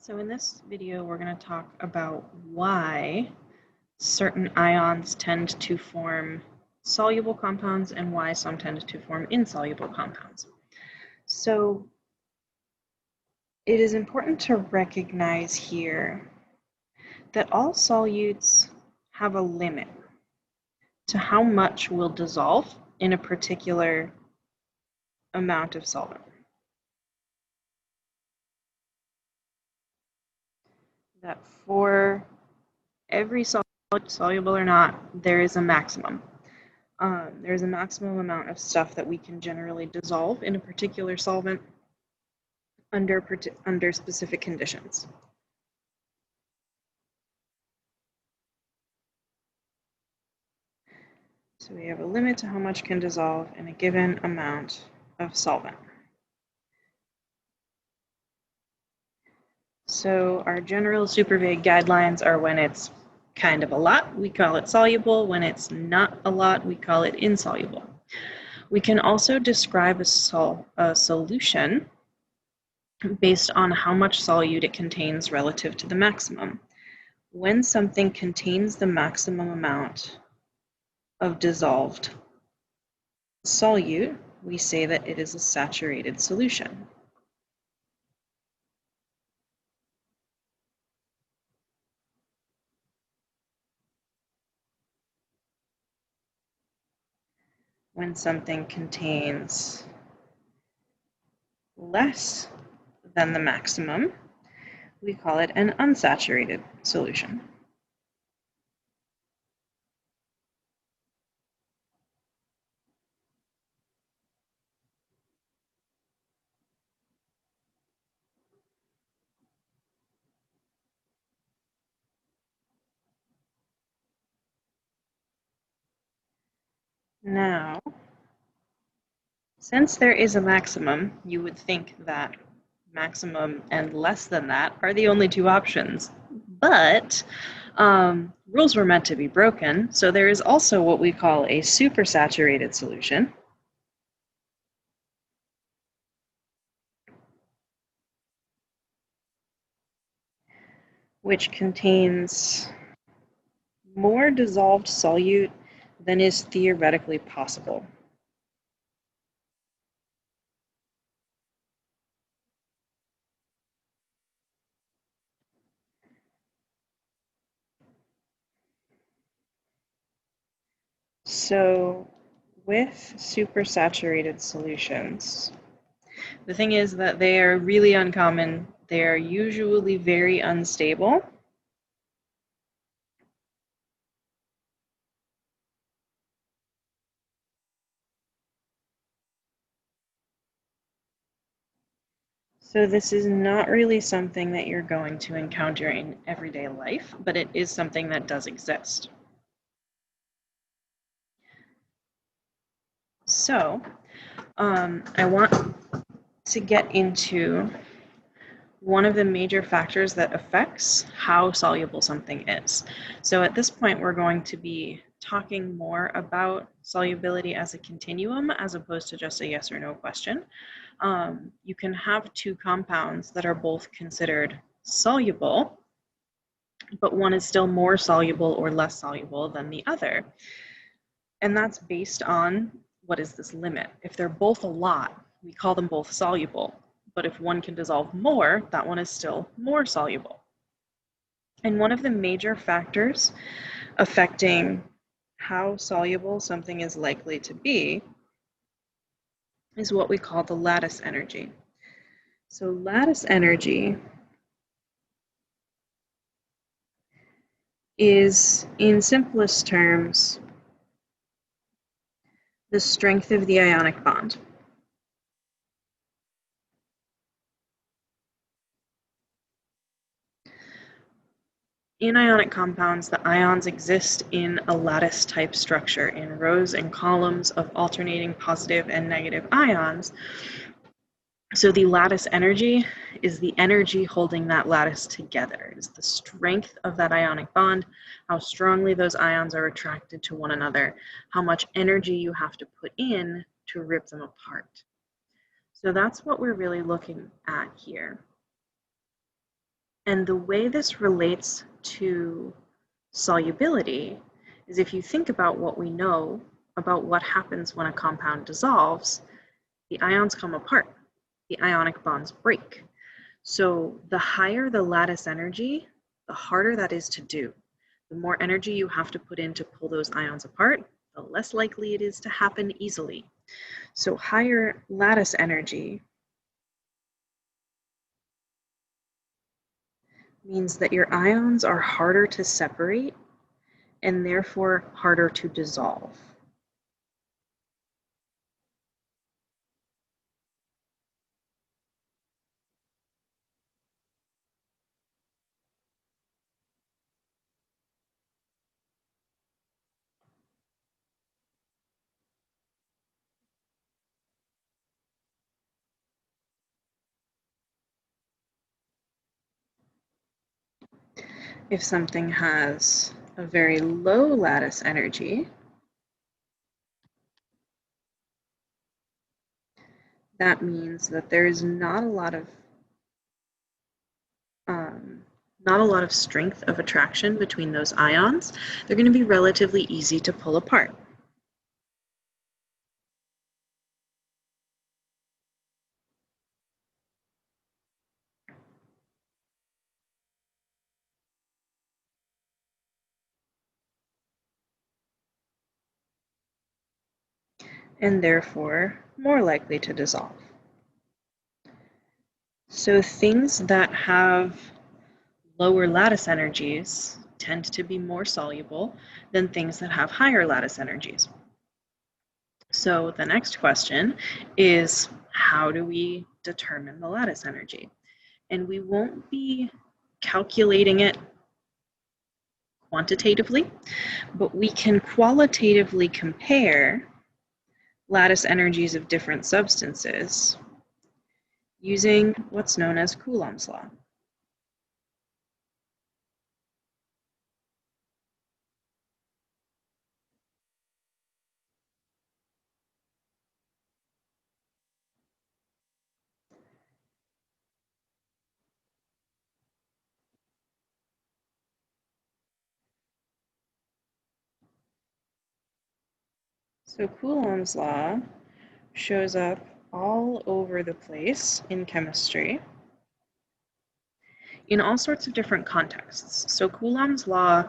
So in this video, we're going to talk about why certain ions tend to form soluble compounds and why some tend to form insoluble compounds. So it is important to recognize here that all solutes have a limit to how much will dissolve in a particular amount of solvent. That for every solute, soluble or not, there is a maximum. There's a maximum amount of stuff that we can generally dissolve in a particular solvent under specific conditions. So we have a limit to how much can dissolve in a given amount of solvent. So our general super vague guidelines are when it's kind of a lot, we call it soluble. When it's not a lot, we call it insoluble. We can also describe a solution based on how much solute it contains relative to the maximum. When something contains the maximum amount of dissolved solute, we say that it is a saturated solution. When something contains less than the maximum, we call it an unsaturated solution. Now, since there is a maximum, you would think that maximum and less than that are the only two options. But rules were meant to be broken, so there is also what we call a supersaturated solution. Which contains more dissolved solute than is theoretically possible. So with supersaturated solutions, the thing is that they are really uncommon. They are usually very unstable. So this is not really something that you're going to encounter in everyday life, but it is something that does exist. So I want to get into one of the major factors that affects how soluble something is. So at this point, we're going to be talking more about solubility as a continuum as opposed to just a yes or no question. You can have two compounds that are both considered soluble, but one is still more soluble or less soluble than the other. And that's based on what is this limit. If they're both a lot, we call them both soluble. But if one can dissolve more, that one is still more soluble. And one of the major factors affecting how soluble something is likely to be is what we call the lattice energy. So lattice energy is, in simplest terms, the strength of the ionic bond. In ionic compounds, the ions exist in a lattice type structure in rows and columns of alternating positive and negative ions. So the lattice energy is the energy holding that lattice together. It's the strength of that ionic bond, how strongly those ions are attracted to one another, how much energy you have to put in to rip them apart. So that's what we're really looking at here. And the way this relates to solubility is if you think about what we know about what happens when a compound dissolves, the ions come apart, the ionic bonds break. So the higher the lattice energy, the harder that is to do. The more energy you have to put in to pull those ions apart, the less likely it is to happen easily. So higher lattice energy means that your ions are harder to separate and therefore harder to dissolve. If something has a very low lattice energy, that means that there is not a lot of strength of attraction between those ions. They're going to be relatively easy to pull apart. And therefore more likely to dissolve. So things that have lower lattice energies tend to be more soluble than things that have higher lattice energies. So the next question is, how do we determine the lattice energy? And we won't be calculating it quantitatively, but we can qualitatively compare lattice energies of different substances using what's known as Coulomb's law. So Coulomb's law shows up all over the place in chemistry in all sorts of different contexts. So Coulomb's law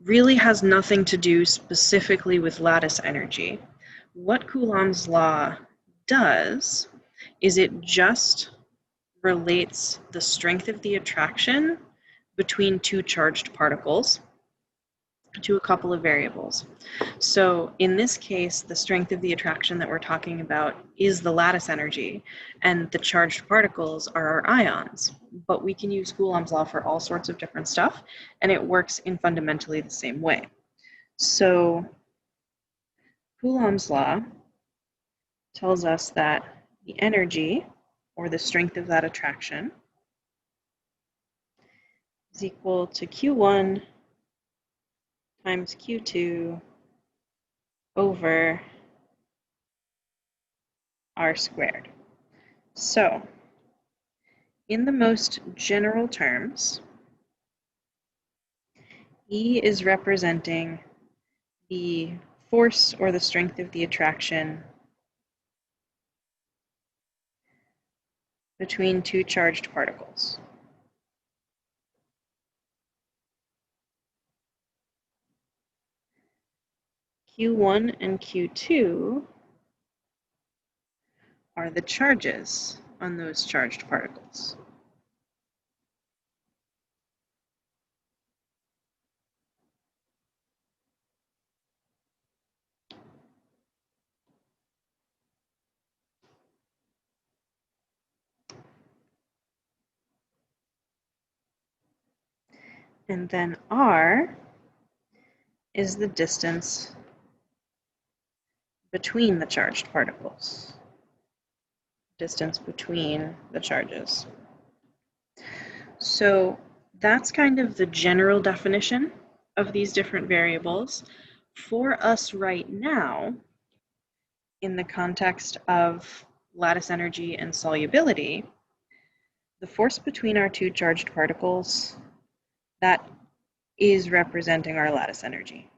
really has nothing to do specifically with lattice energy. What Coulomb's law does is it just relates the strength of the attraction between two charged particles to a couple of variables. So in this case, the strength of the attraction that we're talking about is the lattice energy, and the charged particles are our ions. But we can use Coulomb's law for all sorts of different stuff, and it works in fundamentally the same way. So Coulomb's law tells us that the energy, or the strength of that attraction, is equal to Q1 times Q2 over R squared. So, in the most general terms, E is representing the force or the strength of the attraction between two charged particles. Q1 and Q2 are the charges on those charged particles. And then R is the distance between the charged particles. Distance between the charges. So that's kind of the general definition of these different variables. For us right now, in the context of lattice energy and solubility, the force between our two charged particles, that is representing our lattice energy.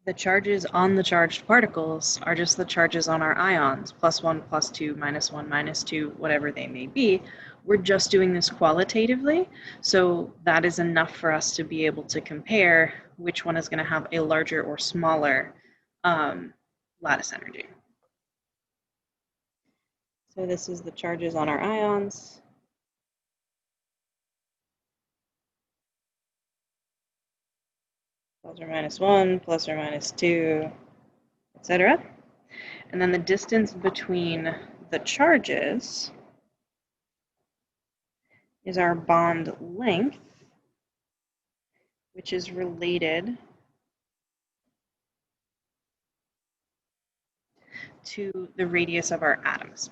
The charges on the charged particles are just the charges on our ions, +1, +2, -1, -2, whatever they may be. We're just doing this qualitatively, so that is enough for us to be able to compare which one is going to have a larger or smaller lattice energy. So this is the charges on our ions. +or -1, +or -2, etc. And then the distance between the charges is our bond length, which is related to the radius of our atoms.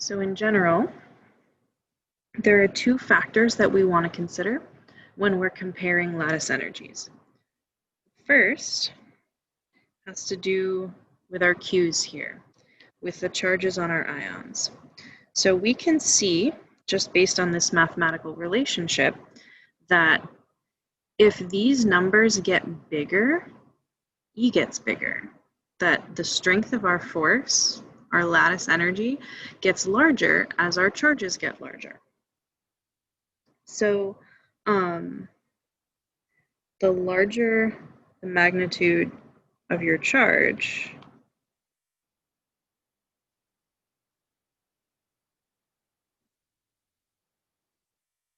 So in general, there are two factors that we want to consider when we're comparing lattice energies. First has to do with our Q's here, with the charges on our ions. So we can see, just based on this mathematical relationship, that if these numbers get bigger, E gets bigger, that the strength of our force, our lattice energy, gets larger as our charges get larger. So the larger the magnitude of your charge,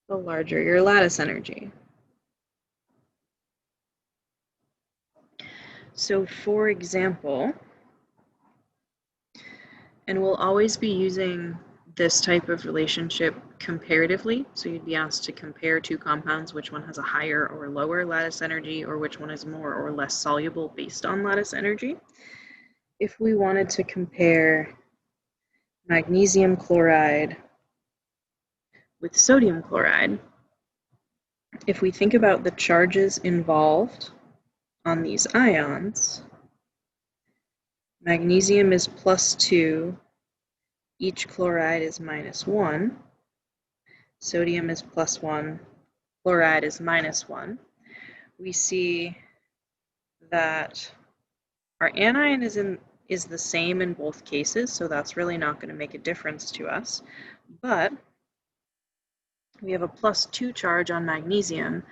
the larger your lattice energy. So for example, and we'll always be using this type of relationship comparatively, so you'd be asked to compare two compounds, which one has a higher or lower lattice energy, or which one is more or less soluble based on lattice energy. If we wanted to compare magnesium chloride with sodium chloride, if we think about the charges involved on these ions, magnesium is +2, each chloride is -1, sodium is +1, chloride is -1. We see that our anion is the same in both cases, so that's really not going to make a difference to us. But we have a +2 charge on magnesium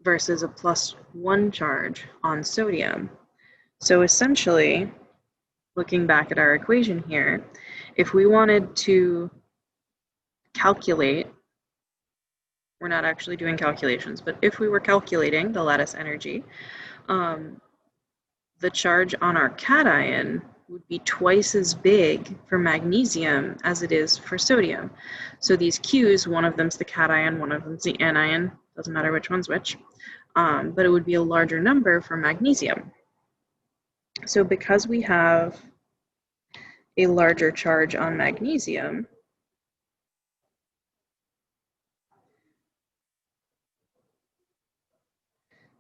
versus a +1 charge on sodium. So essentially, looking back at our equation here, if we wanted to calculate, we're not actually doing calculations, but if we were calculating the lattice energy, the charge on our cation would be twice as big for magnesium as it is for sodium. So these Q's, one of them's the cation, one of them's the anion, doesn't matter which one's which, but it would be a larger number for magnesium. So because we have a larger charge on magnesium,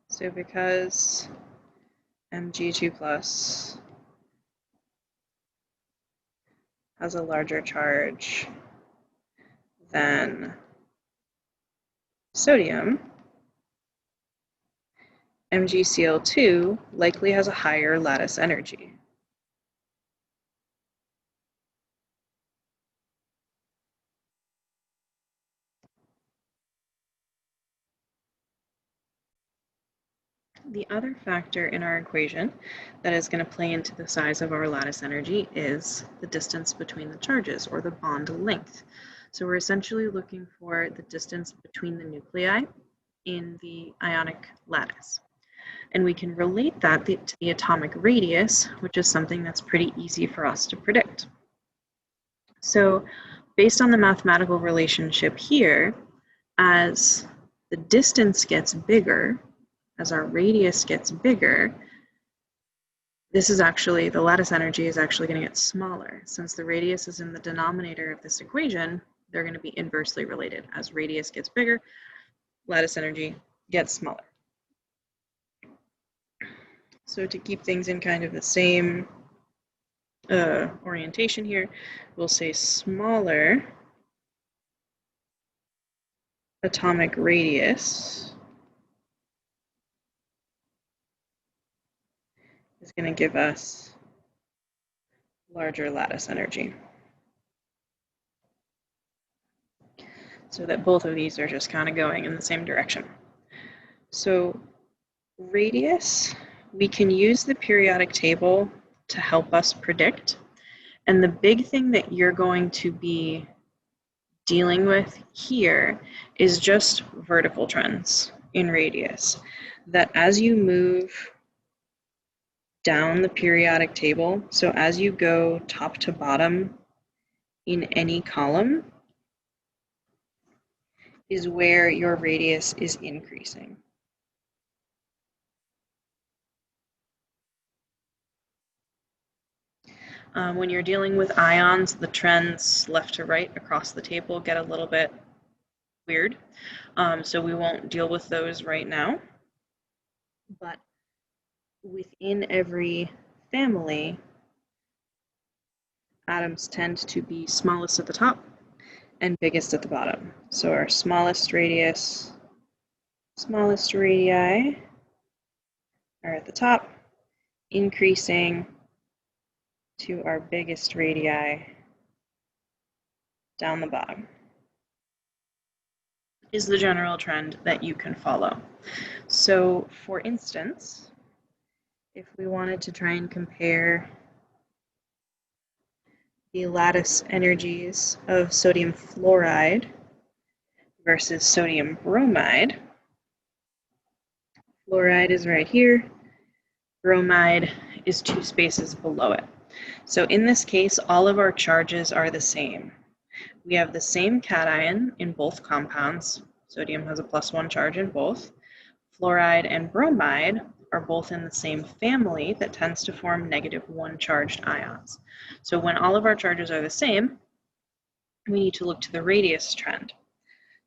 so because Mg2+ has a larger charge than sodium, MgCl2 likely has a higher lattice energy. The other factor in our equation that is going to play into the size of our lattice energy is the distance between the charges, or the bond length. So we're essentially looking for the distance between the nuclei in the ionic lattice. And we can relate that to the atomic radius, which is something that's pretty easy for us to predict. So based on the mathematical relationship here, as the distance gets bigger, as our radius gets bigger, this is actually, the lattice energy is actually going to get smaller. Since the radius is in the denominator of this equation, they're going to be inversely related. As radius gets bigger, lattice energy gets smaller. So to keep things in kind of the same orientation here, we'll say smaller atomic radius is going to give us larger lattice energy. So that both of these are just kind of going in the same direction. So radius, we can use the periodic table to help us predict. And the big thing that you're going to be dealing with here is just vertical trends in radius. That as you move down the periodic table, so as you go top to bottom in any column, is where your radius is increasing. When you're dealing with ions, the trends left to right across the table get a little bit weird, so we won't deal with those right now. But within every family, atoms tend to be smallest at the top and biggest at the bottom. So our smallest radii are at the top, increasing to our biggest radii down the bottom, is the general trend that you can follow. So for instance, if we wanted to try and compare the lattice energies of sodium fluoride versus sodium bromide, fluoride is right here, bromide is 2 spaces below it. So in this case, all of our charges are the same. We have the same cation in both compounds. Sodium has a +1 charge in both. Fluoride and bromide are both in the same family that tends to form -1 charged ions. So when all of our charges are the same, we need to look to the radius trend.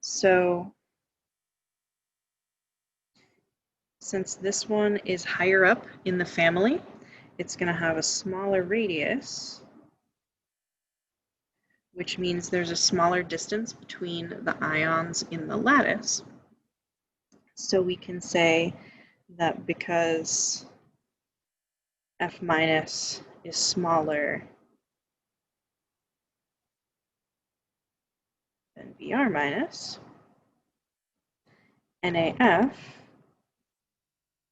So since this one is higher up in the family, it's going to have a smaller radius, which means there's a smaller distance between the ions in the lattice. So we can say that because F- is smaller than Br-, NaF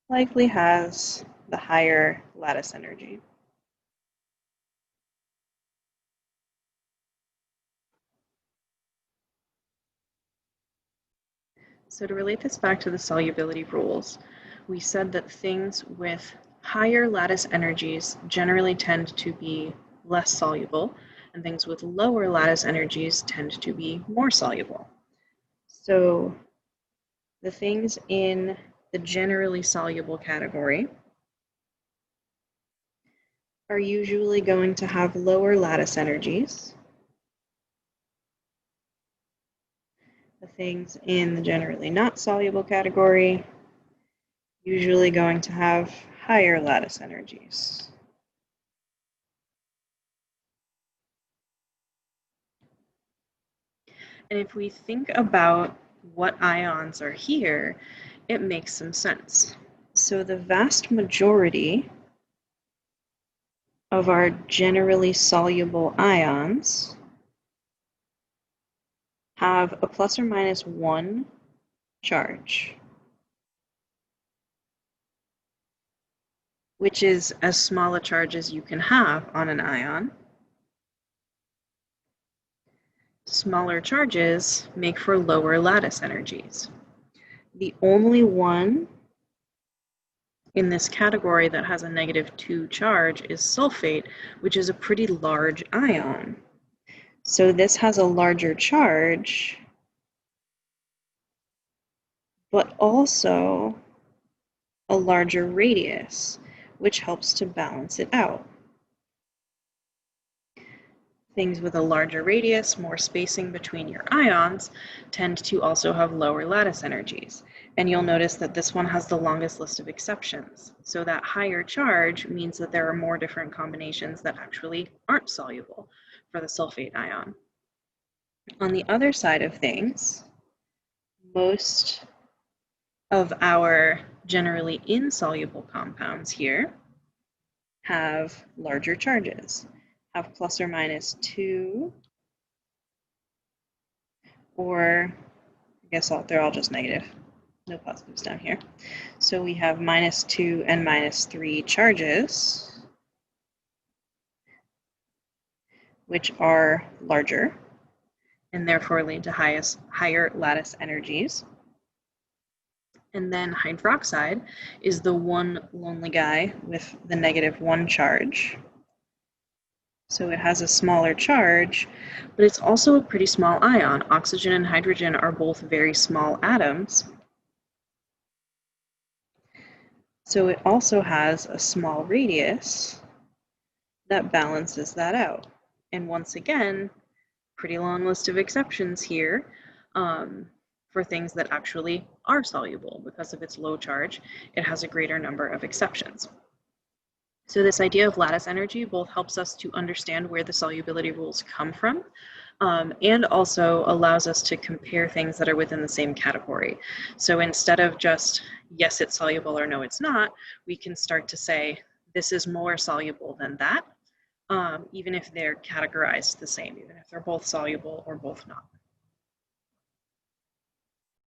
likely has the higher lattice energy. So to relate this back to the solubility rules, we said that things with higher lattice energies generally tend to be less soluble, and things with lower lattice energies tend to be more soluble. So the things in the generally soluble category are usually going to have lower lattice energies. The things in the generally not soluble category usually going to have higher lattice energies. And if we think about what ions are here, it makes some sense. So the vast majority of our generally soluble ions have a ±1 charge, which is as small a charge as you can have on an ion. Smaller charges make for lower lattice energies. The only one in this category that has a -2 charge is sulfate, which is a pretty large ion. So this has a larger charge, but also a larger radius, which helps to balance it out. Things with a larger radius, more spacing between your ions, tend to also have lower lattice energies. And you'll notice that this one has the longest list of exceptions. So that higher charge means that there are more different combinations that actually aren't soluble for the sulfate ion. On the other side of things, most of our generally insoluble compounds here have larger charges, have plus or minus 2, or I guess they're all just negative. No positives down here. So we have -2 and -3 charges, which are larger and therefore lead to higher lattice energies. And then hydroxide is the one lonely guy with the -1 charge. So it has a smaller charge, but it's also a pretty small ion. Oxygen and hydrogen are both very small atoms. So it also has a small radius that balances that out. And once again, pretty long list of exceptions here for things that actually are soluble. Because of its low charge, it has a greater number of exceptions. So this idea of lattice energy both helps us to understand where the solubility rules come from, and also allows us to compare things that are within the same category. So instead of just, yes, it's soluble or no, it's not, we can start to say, this is more soluble than that, even if they're categorized the same, even if they're both soluble or both not.